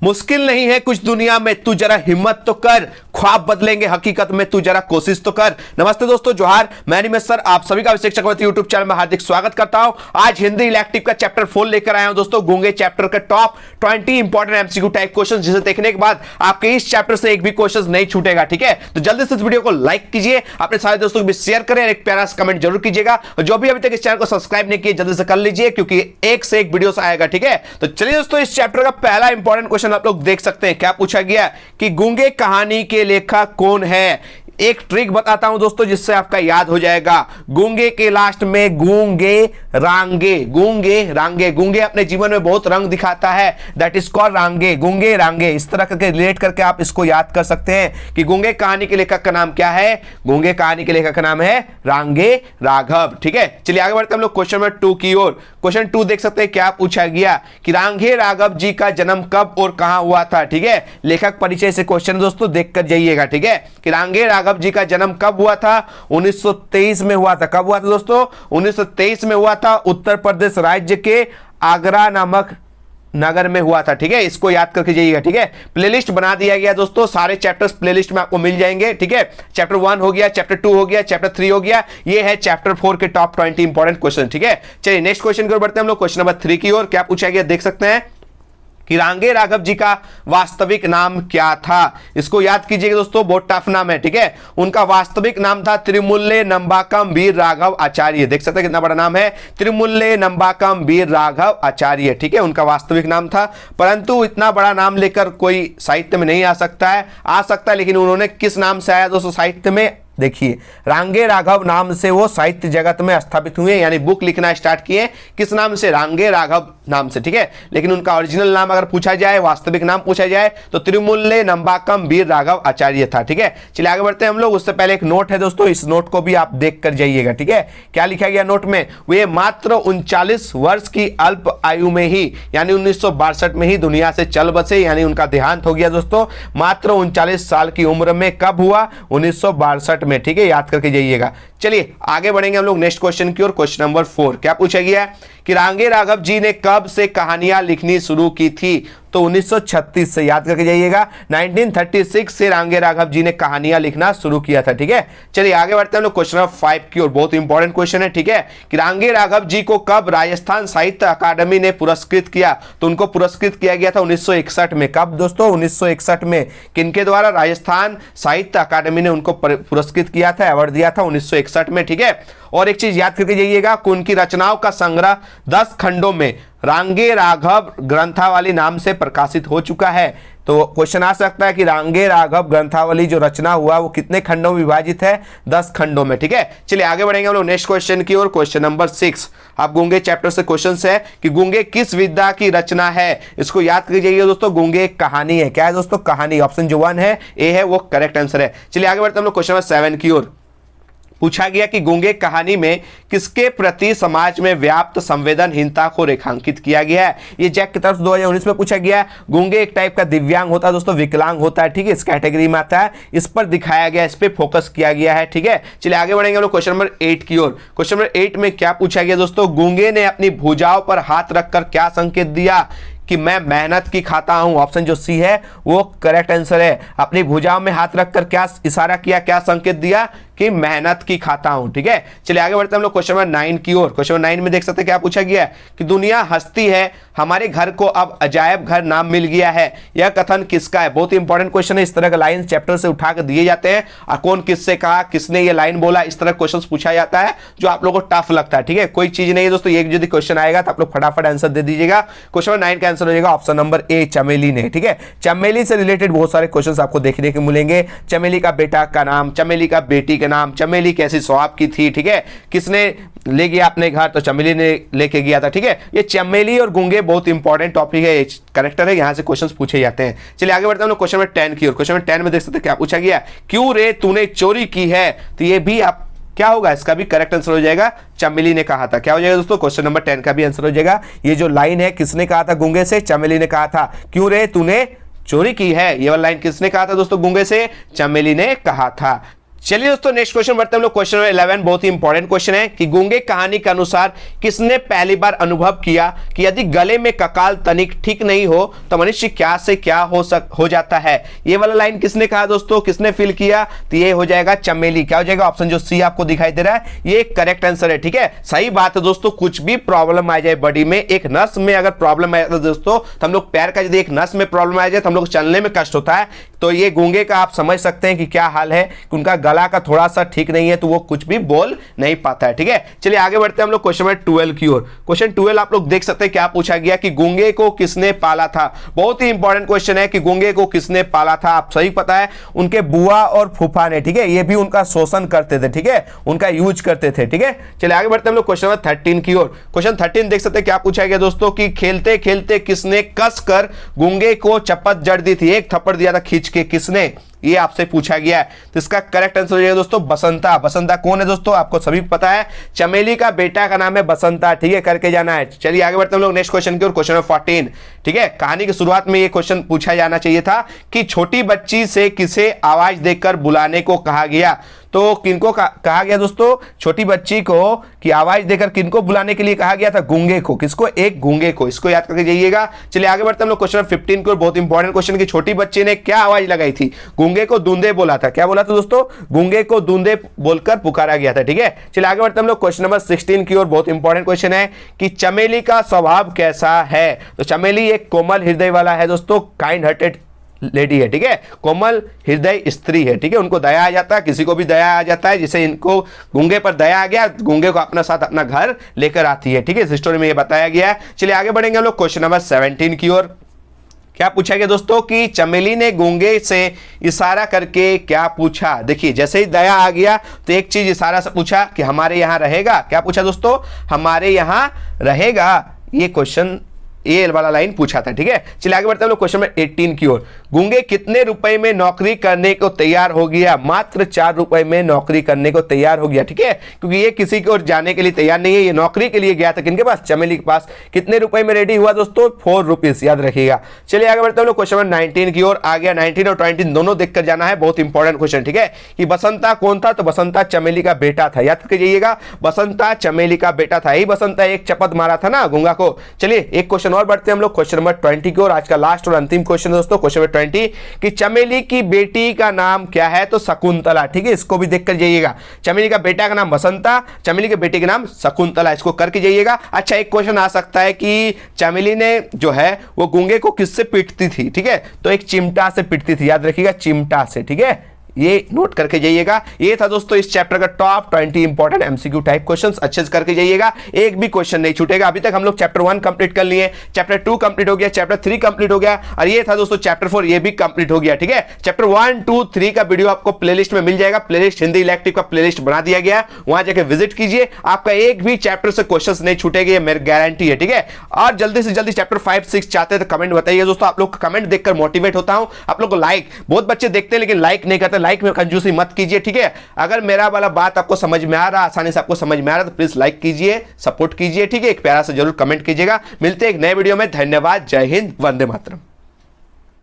मुश्किल नहीं है कुछ दुनिया में, तू जरा हिम्मत तो कर, ख्वाब बदलेंगे हकीकत में, तू जरा कोशिश तो कर। नमस्ते दोस्तों, जोहार, मैं निमेश सर आप सभी का अभिषेक चक्रवर्ती यूट्यूब चैनल में हार्दिक स्वागत करता हूं। आज हिंदी इलेक्टिव का चैप्टर 4 लेकर आया हूं दोस्तों, गूंगे चैप्टर का top 20 important MCQ type question, जिसे देखने के बाद आपके इस चैप्टर से एक भी क्वेश्चन नहीं छूटेगा। ठीक है, तो जल्दी से इस वीडियो को लाइक कीजिए, अपने सारे दोस्तों को भी शेयर करें, एक प्यारा सा कमेंट जरूर कीजिएगा, और जो भी अभी तक इस चैनल को सब्सक्राइब नहीं किए जल्दी से कर लीजिए, क्योंकि एक से एक वीडियो आएगा। ठीक है, तो चलिए दोस्तों, इस चैप्टर का पहला इंपॉर्टेंट क्वेश्चन आप लोग देख सकते हैं। क्या पूछा गया कि गूंगे कहानी के लेखक कौन है। एक ट्रिक बताता हूं दोस्तों जिससे आपका याद हो जाएगा। गूंगे के लास्ट में गूंगे रांगे, गूंगे रांगे, गूंगे अपने जीवन में बहुत रंग दिखाता है, दैट इज कॉल्ड रांगे, गूंगे रांगे। इस तरह करके रिलेट करके आप इसको याद कर सकते हैं कि गूंगे कहानी के लेखक का नाम क्या है। गूंगे कहानी के लेखक का नाम है रांगे राघव। ठीक है, चलिए आगे बढ़ते हैं हम लोग क्वेश्चन नंबर 2 की ओर। क्वेश्चन 2 देख सकते हैं, क्या पूछा गया कि रांगे राघव जी का जन्म कब और कहां हुआ था। ठीक है, लेखक परिचय से क्वेश्चन दोस्तों देख कर जाइएगा। ठीक है, कि रांगे राघव जी का जन्म कब हुआ था, 1923 में हुआ था। कब हुआ था दोस्तों, 1923 में हुआ था, उत्तर प्रदेश राज्य के आगरा नामक नगर में हुआ था। ठीक है, इसको याद करके जाइएगा। ठीक है, प्लेलिस्ट बना दिया गया दोस्तों, सारे चैप्टर्स प्लेलिस्ट में आपको मिल जाएंगे। ठीक है, चैप्टर 1 हो गया, चैप्टर 2 हो गया, चैप्टर 3 हो गया, ये है चैप्टर 4 के टॉप 20 इंपॉर्टेंट क्वेश्चन। ठीक है, चलिए नेक्स्ट क्वेश्चन की ओर बढ़ते हैं हम लोग, क्वेश्चन नंबर 3 की ओर। क्या पूछा गया देख सकते हैं कि रांगे राघव जी का वास्तविक नाम क्या था। इसको याद कीजिएगा दोस्तों, बहुत टफ नाम है। ठीक है, उनका वास्तविक नाम था त्रिमुल्ले नंबाकम वीर राघव आचार्य। देख सकते हैं कितना बड़ा नाम है, त्रिमुल्ले नंबाकम वीर राघव आचार्य। ठीक है, उनका वास्तविक नाम था, परंतु इतना बड़ा नाम लेकर कोई साहित्य में नहीं आ सकता है, आ सकता है, लेकिन उन्होंने किस नाम से आया दोस्तों साहित्य में। देखिए, रांगे राघव नाम से वो साहित्य जगत में स्थापित हुए, यानी बुक लिखना स्टार्ट किए। किस नाम से, रांगे राघव नाम से। ठीक है, लेकिन उनका ओरिजिनल नाम अगर पूछा जाए, वास्तविक नाम पूछा जाए, तो त्रिमुल्ले नंबाकम वीर राघव आचार्य था। ठीक है, चलिए आगे बढ़ते हैं हम लोग। उससे पहले एक नोट है दोस्तों, इस नोट को भी आप देख कर जाइएगा। ठीक है, क्या लिखा गया नोट में, वे मात्र 39 वर्ष की अल्प आयु में ही, यानी 1962 में ही दुनिया से चल बसे, यानी उनका देहांत हो गया दोस्तों, मात्र 39 साल की उम्र में। कब हुआ, 1962 में। ठीक है, याद करके जाइएगा। चलिए आगे बढ़ेंगे हम लोग नेक्स्ट क्वेश्चन की ओर। क्वेश्चन नंबर 4 क्या पूछा गया कि रांगे राघव जी ने कब से कहानियां लिखनी शुरू की थी। तो 1936 से, याद करके जाइएगा, 1936 से रांगे राघव जी ने कहानियां लिखना शुरू किया था। ठीक है, चलिए आगे बढ़ते हैं हम लोग क्वेश्चन नंबर 5 की ओर। बहुत इंपॉर्टेंट क्वेश्चन है। ठीक है, कि रांगे राघव जी को कब राजस्थान साहित्य अकादमी ने पुरस्कृत किया। तो उनको पुरस्कृत किया गया था 1961 में। कब दोस्तों, 1961 में। किनके द्वारा, राजस्थान साहित्य अकादमी ने उनको पुरस्कृत किया था, अवार्ड दिया था 1961 में। ठीक है, और एक चीज याद करके जाइएगा कि उनकी रचनाओं का संग्रह 10 खंडों में रांगे राघव ग्रंथावली नाम से प्रकाशित हो चुका है। तो क्वेश्चन आ सकता है कि रांगे राघव ग्रंथावली जो रचना हुआ वो कितने खंडों में विभाजित है, 10 खंडों में। ठीक है, चलिए आगे बढ़ेंगे हम लोग नेक्स्ट क्वेश्चन की ओर। क्वेश्चन नंबर 6 आप गूंगे चैप्टर से क्वेश्चन है कि गूंगे किस विधा की रचना है। इसको याद कीजिएगा दोस्तों, गूंगे एक कहानी है। क्या है दोस्तों, कहानी। ऑप्शन जो 1 है, ए है, वो करेक्ट आंसर है। चलिए आगे बढ़ते हैं हम लोग क्वेश्चन नंबर 7 की ओर। पूछा गया कि गूंगे कहानी में किसके प्रति समाज में व्याप्त संवेदनहीनता को रेखांकित किया गया है। ये जैक की तरफ 2019 में पूछा गया। गूंगे एक टाइप का दिव्यांग होता है दोस्तों, विकलांग होता है। ठीक है, इस कैटेगरी में आता है, इस पर दिखाया गया, इस पर फोकस किया गया है। ठीक है, चलिए आगे बढ़ेंगे हम लोग क्वेश्चन नंबर 8 की ओर। क्वेश्चन नंबर 8 में क्या पूछा गया दोस्तों, गूंगे ने अपनी भुजाओं पर हाथ रखकर क्या संकेत दिया कि मैं मेहनत की खाता हूं। ऑप्शन जो सी है वो करेक्ट आंसर है। अपनी भुजाओं में हाथ रखकर क्या इशारा किया, क्या संकेत दिया कि मेहनत की खाता हूं। ठीक है, चलिए आगे बढ़ते हैं हम लोग क्वेश्चन नंबर 9 की ओर। क्वेश्चन नंबर 9 में देख सकते हैं क्या पूछा गया कि दुनिया हंसती है, हमारे घर को अब अजायब घर नाम मिल गया है। यह कथन किसका है। बहुत इंपॉर्टेंट क्वेश्चन है। इस तरह का लाइन चैप्टर से उठा कर दिए जाते हैं, और कौन किससे कहा, किसने ये लाइन बोला, इस तरह क्वेश्चन पूछा जाता है जो आप लोगों को टफ लगता है। ठीक है, कोई चीज नहीं है दोस्तों, एक यदि क्वेश्चन आएगा तो आप लोग फटाफट आंसर दे दीजिएगा। क्वेश्चन नंबर 9 का आंसर हो जाएगा ऑप्शन नंबर ए, चमेली ने। ठीक है, चमेली से रिलेटेड बहुत सारे क्वेश्चन आपको देखने को मिलेंगे। चमेली का बेटा का नाम, चमेली का बेटी का नाम, चमेली कैसी स्वभाव की थी। ठीक है, किसने ले गया अपने घर, तो चमेली ने लेके गया था। ठीक है, ये चमेली और गूंगे बहुत इंपॉर्टेंट टॉपिक है, करेक्टर है, यहां से क्वेश्चंस पूछे जाते हैं। चलिए आगे बढ़ते हैं क्वेश्चन नंबर 10 की ओर। क्वेश्चन नंबर 10 में देख सकते हैं क्या पूछा गया, क्यों रे तूने चोरी की है। तो ये भी आप क्या होगा, इसका भी करेक्ट आंसर हो जाएगा, चमेली ने कहा था। क्या हो जाएगा दोस्तों, क्वेश्चन नंबर 10 का भी आंसर हो जाएगा। ये जो लाइन है किसने कहा था गूंगे से, चमेली ने कहा था। क्यों रे तूने चोरी की है, ये वाला लाइन किसने कहा था दोस्तों गूंगे से, चमेली ने कहा था। चलिए दोस्तों नेक्स्ट क्वेश्चन बढ़ते हैं हम लोग। क्वेश्चन नंबर 11 बहुत ही इंपॉर्टेंट क्वेश्चन है कि गूंगे कहानी के अनुसार किसने पहली बार अनुभव किया कि यदि गले में ककाल तनिक ठीक नहीं हो तो मनुष्य क्या से क्या हो जाता है। ये वाला लाइन किसने कहा दोस्तों, किसने फील किया, तो ये हो जाएगा चमेली। क्या हो जाएगा, ऑप्शन जो सी आपको दिखाई दे रहा है ये करेक्ट आंसर है। ठीक है, सही बात है दोस्तों। कुछ भी प्रॉब्लम आ जाए बॉडी में, एक नस में अगर प्रॉब्लम आ जाए दोस्तों, तो हम लोग पैर का यदि एक नस में प्रॉब्लम आ जाए तो हम लोग चलने में कष्ट होता है। तो ये गूंगे का आप समझ सकते हैं कि क्या हाल है कि उनका गला का थोड़ा सा ठीक नहीं है तो वो कुछ भी बोल नहीं पाता है। ठीक है, चलिए आगे बढ़ते हैं हम लोग क्वेश्चन नंबर 12 की ओर। क्वेश्चन 12 आप लोग देख सकते हैं क्या पूछा गया कि गूंगे को किसने पाला था। बहुत ही इंपॉर्टेंट क्वेश्चन है कि गूंगे को किसने पाला था। आप सही पता है उनके बुआ और फूफा ने। ठीक है, ये भी उनका शोषण करते थे, ठीक है, उनका यूज करते थे। ठीक है, चलिए आगे बढ़ते हैं हम लोग क्वेश्चन नंबर 13 की ओर। क्वेश्चन 13 देख सकते हैं क्या पूछा गया दोस्तों कि खेलते खेलते किसने कसकर गूंगे को चपत जड़ दी थी, एक थप्पड़ दिया था खींच के, किसने, ये आपसे पूछा गया है। तो इसका करेक्ट आंसर हो जाएगा दोस्तों बसंता। बसंता कौन है दोस्तों, आपको सभी पता है, चमेली का बेटा का नाम है बसंता। ठीक है, करके जाना है। चलिए आगे बढ़ते हैं हम लोग नेक्स्ट क्वेश्चन की ओर। Question number 14। ठीक है, कहानी की शुरुआत में ये क्वेश्चन पूछा जाना चाहिए था कि छोटी बच्ची से किसे आवाज देकर बुलाने को कहा गया। तो किनको कहा गया दोस्तों, छोटी बच्ची को कि आवाज देकर किनको बुलाने के लिए कहा गया था, गूंगे को। किसको, एक गूंगे को। इसको याद करके जाइएगा। चलिए आगे बढ़ते हैं हम लोग क्वेश्चन 15 की ओर। बहुत इंपॉर्टेंट क्वेश्चन की छोटी बच्ची ने क्या आवाज लगाई थी, गूंगे को दूंदे बोला था। क्या बोला था दोस्तों, गूंगे को दूंदे बोलकर पुकारा गया था। ठीक है, चलिए आगे बढ़ते हैं हम लोग क्वेश्चन नंबर 16 की ओर। बहुत इंपॉर्टेंट क्वेश्चन है कि चमेली का स्वभाव कैसा है। तो चमेली एक कोमल हृदय वाला है दोस्तों, काइंड हार्टेड लेडी है। ठीक है, कोमल हृदय स्त्री है। ठीक है, उनको दया आ जाता है, किसी को भी दया आ जाता है। जिसे इनको गूंगे पर दया आ गया, गूंगे को अपना साथ अपना घर लेकर आती है। ठीक है, इस स्टोरी में ये बताया गया है। चलिए आगे बढ़ेंगे हम लोग क्वेश्चन नंबर 17 की ओर। क्या पूछा गया दोस्तों कि चमेली ने गूंगे से इशारा करके क्या पूछा। देखिए जैसे ही दया आ गया तो एक चीज इशारा से पूछा कि हमारे यहां रहेगा। क्या पूछा दोस्तों, हमारे यहां रहेगा। ये क्वेश्चन ए वाला लाइन पूछा था। ठीक है, चलिए आगे बढ़ते हैं लोग क्वेश्चन नंबर 18 की ओर। गूंगे कितने रुपए में नौकरी करने को तैयार हो गया, मात्र 4 रुपए में नौकरी करने को तैयार हो गया। ठीक है, क्योंकि ये किसी की ओर जाने के लिए तैयार नहीं है, ये नौकरी के लिए गया था। किनके पास, चमेली के पास। कितने रुपए में रेडी हुआ दोस्तों, 4 रुपीज, याद रखिएगा। चलिए आगे बढ़ते हैं लोग क्वेश्चन नंबर 19 की ओर। आ गया 19 और 20 दोनों देखकर जाना है, बहुत इंपॉर्टेंट क्वेश्चन। ठीक है, कि बसंता कौन था, तो बसंता चमेली का बेटा था। याद करके जाइएगा, बसंता चमेली का बेटा था। यही बसंता एक चपत मारा था ना गूंगा को। चलिए एक क्वेश्चन और बढ़ते हैं हम लोग क्वेश्चन नंबर 20 की ओर। आज का लास्ट और अंतिम क्वेश्चन दोस्तों, क्वेश्चन नंबर 20 कि चमेली की बेटी का नाम क्या है, तो शकुंतला। ठीक है, इसको भी देखकर जाइएगा। चमेली का बेटा का नाम बसंता, चमेली के बेटे का नाम शकुंतला, इसको करके जाइएगा। अच्छा एक क्वेश्चन आ सकता है कि चमेली ने जो है वो गूंगे को किससे पीटती थी। ठीक है, तो एक चिमटा से पीटती थी, याद रखिएगा, चिमटा से। ठीक है, ये नोट करके जाइएगा। ये था दोस्तों इस चैप्टर का top 20 important MCQ type questions. अच्छे से करके जाइएगा, एक भी क्वेश्चन नहीं छूटेगा। अभी तक हम लोग चैप्टर 1 कंप्लीट कर लिए, चैप्टर 2 कंप्लीट हो गया, चैप्टर 3 कंप्लीट हो गया, और ये था दोस्तों चैप्टर 4, ये भी कंप्लीट हो गया। ठीक है, चैप्टर 1, 2, 3 का वीडियो आपको प्लेलिस्ट में मिल जाएगा। प्लेलिस्ट हिंदी इलेक्टिव का प्लेलिस्ट बना दिया गया, वहां जाकर विजिट कीजिए। आपका एक भी चैप्टर से क्वेश्चन नहीं छूटेगा, ये मेरी गारंटी है। ठीक है, और जल्दी से जल्दी चैप्टर 5, 6 चाहते हैं तो कमेंट बताइए दोस्तों। आप लोग का कमेंट देखकर मोटिवेट होता हूं। आप लोग को लाइक, बहुत बच्चे देखते हैं लेकिन लाइक नहीं करते, लाइक में कंजूसी मत कीजिए। ठीक है, अगर मेरा वाला बात आपको समझ में आ रहा, आसानी से आपको समझ में आ रहा, तो प्लीज लाइक कीजिए, सपोर्ट कीजिए। ठीक है, एक प्यारा सा जरूर कमेंट कीजिएगा। मिलते हैं एक नए वीडियो में। धन्यवाद, जय हिंद, वंदे मातरम।